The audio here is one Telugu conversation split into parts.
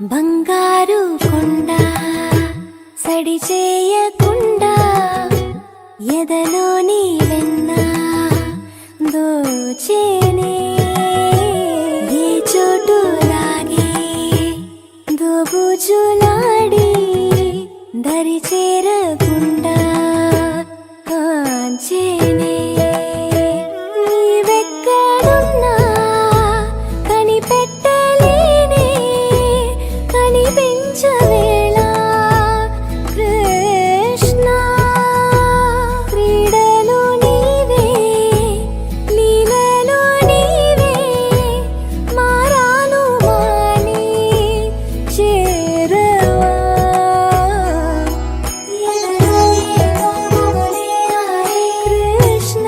బంగారు కొండ సడి చేయకుండా ఎదలోని వెన్న దోచేనే ఏ చోటు లాగే దోబుజులాడి దరి చేరకుండా కాంచేనే నీవెక్కడున్నా కనిపెట్టలేనే కనిపించవేళ కృష్ణ క్రీడలు నీవే లీలలు నీవే మారాను మాని చేరవా కృష్ణ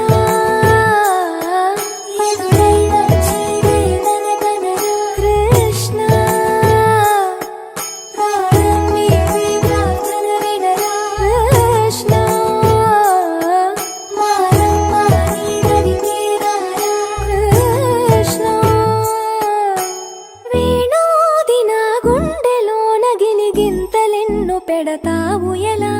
కృష్ణ కృష్ణ కృష్ణ వేణోది నా గుండెలోన గిలిగింతలెన్ను పెడతావు ఎలా